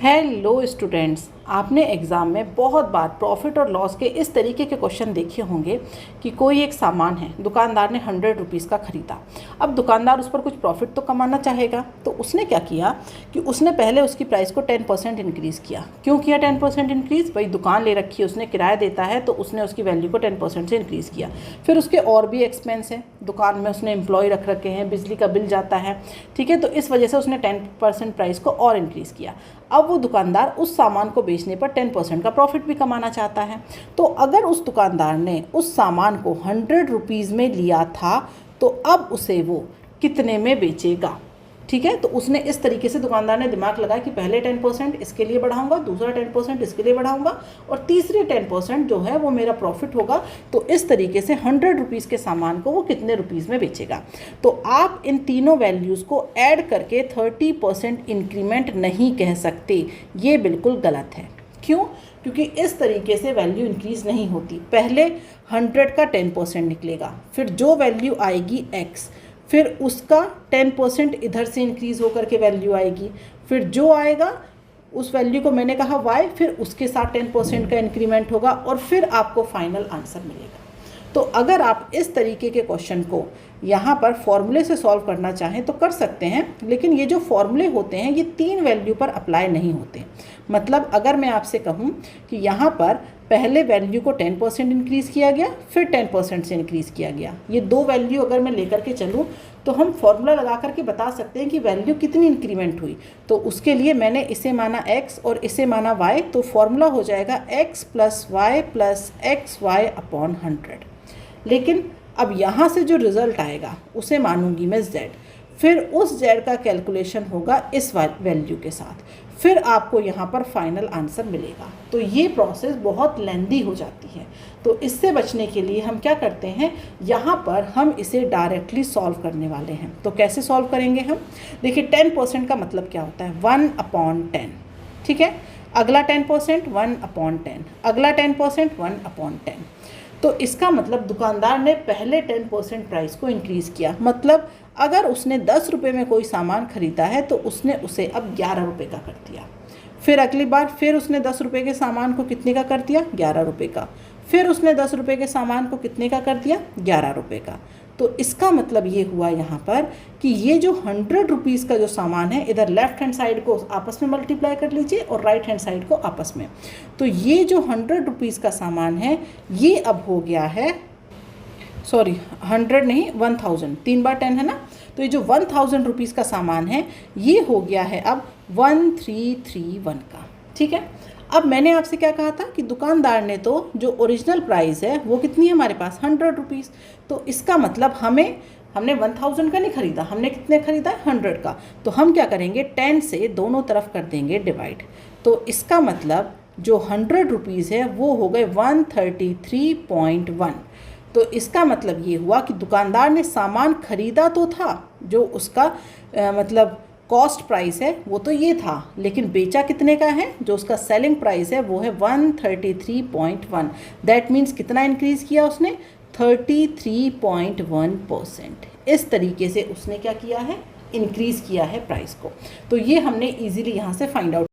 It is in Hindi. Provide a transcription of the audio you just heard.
हेलो स्टूडेंट्स, आपने एग्ज़ाम में बहुत बार प्रॉफिट और लॉस के इस तरीके के क्वेश्चन देखे होंगे कि कोई एक सामान है, दुकानदार ने 100 रुपीज़ का ख़रीदा। अब दुकानदार उस पर कुछ प्रॉफिट तो कमाना चाहेगा, तो उसने क्या किया कि उसने पहले उसकी प्राइस को 10% इंक्रीज़ किया। क्यों किया 10% इंक्रीज़? भाई दुकान ले रखी है, उसने किराया देता है, तो उसने उसकी वैल्यू को 10% से इंक्रीज़ किया। फिर उसके और भी एक्सपेंस है, दुकान में उसने एम्प्लॉय रख रखे हैं, बिजली का बिल जाता है, ठीक है, तो इस वजह से उसने 10% प्राइस को और इंक्रीज़ किया। अब वो दुकानदार उस सामान को बेचने पर 10% का प्रॉफिट भी कमाना चाहता है। तो अगर उस दुकानदार ने उस सामान को 100 रुपीज़ में लिया था, तो अब उसे वो कितने में बेचेगा? ठीक है, तो उसने इस तरीके से दुकानदार ने दिमाग लगाया कि पहले 10% इसके लिए बढ़ाऊंगा, दूसरा 10% इसके लिए बढ़ाऊंगा और तीसरे 10% जो है वो मेरा प्रॉफिट होगा। तो इस तरीके से 100 रुपीज़ के सामान को वो कितने रुपीज़ में बेचेगा। तो आप इन तीनों वैल्यूज़ को ऐड करके 30% इंक्रीमेंट नहीं कह सकते, ये बिल्कुल गलत है। क्यों? क्योंकि इस तरीके से वैल्यू इंक्रीज़ नहीं होती। पहले 100 का 10% निकलेगा, फिर जो वैल्यू आएगी x, फिर उसका 10% इधर से इंक्रीज़ होकर के वैल्यू आएगी, फिर जो आएगा उस वैल्यू को मैंने कहा y, फिर उसके साथ 10% का इंक्रीमेंट होगा और फिर आपको फाइनल आंसर मिलेगा। तो अगर आप इस तरीके के क्वेश्चन को यहाँ पर फॉर्मूले से सॉल्व करना चाहें तो कर सकते हैं, लेकिन ये जो फॉर्मूले होते हैं ये 3 वैल्यू पर अप्लाई नहीं होते। मतलब अगर मैं आपसे कहूँ कि यहाँ पर पहले वैल्यू को 10% इंक्रीज़ किया गया, फिर 10% से इंक्रीज़ किया गया, ये 2 वैल्यू अगर मैं लेकर के चलूँ तो हम फॉर्मूला लगा करके बता सकते हैं कि वैल्यू कितनी इंक्रीमेंट हुई। तो उसके लिए मैंने इसे माना x और इसे माना y, तो फॉर्मूला हो जाएगा x plus Y plus X Y upon 100। लेकिन अब यहाँ से जो रिज़ल्ट आएगा उसे मानूंगी मैं z, फिर उस z का कैलकुलेशन होगा इस वैल्यू के साथ, फिर आपको यहाँ पर फाइनल आंसर मिलेगा। तो ये प्रोसेस बहुत लेंदी हो जाती है। तो इससे बचने के लिए हम क्या करते हैं, यहाँ पर हम इसे डायरेक्टली सॉल्व करने वाले हैं। तो कैसे सॉल्व करेंगे हम? देखिए 10% का मतलब क्या होता है, 1/10, ठीक है। अगला 10% 1/10, अगला 10% 1/10। तो इसका मतलब दुकानदार ने पहले 10% प्राइस को इंक्रीज़ किया। मतलब अगर उसने 10 रुपये में कोई सामान ख़रीदा है तो उसने उसे अब 11 रुपये का कर दिया। फिर अगली बार फिर उसने 10 रुपये के सामान को कितने का कर दिया? 11 रुपये का। फिर उसने 10 रुपये के सामान को कितने का कर दिया? 11 रुपये का। तो इसका मतलब ये हुआ यहाँ पर कि ये जो 100 रुपीज़ का जो सामान है, इधर लेफ्ट हैंड साइड को आपस में मल्टीप्लाई कर लीजिए और राइट हैंड साइड को आपस में। तो ये जो 100 रुपीज़ का सामान है ये अब हो गया है, सॉरी 100 नहीं 1000, 3 बार 10 है ना, तो ये जो 1000 रुपीज़ का सामान है ये हो गया है अब 1331 का, ठीक है। अब मैंने आपसे क्या कहा था कि दुकानदार ने तो जो ओरिजिनल प्राइस है वो कितनी है हमारे पास, 100 रुपीज़। तो इसका मतलब हमने 1000 का नहीं ख़रीदा, हमने कितने ख़रीदा है? 100 का। तो हम क्या करेंगे, 10 से दोनों तरफ कर देंगे डिवाइड। तो इसका मतलब जो 100 रुपीज़ है वो हो गए 133.1। तो इसका मतलब ये हुआ कि दुकानदार ने सामान ख़रीदा तो था, जो उसका मतलब कॉस्ट प्राइस है वो तो ये था, लेकिन बेचा कितने का है? जो उसका सेलिंग प्राइस है वो है 133.1। दैट मीन्स कितना इंक्रीज़ किया उसने? 33.1%। इस तरीके से उसने क्या किया है, इंक्रीज़ किया है प्राइस को। तो ये हमने ईजिली यहाँ से फाइंड आउट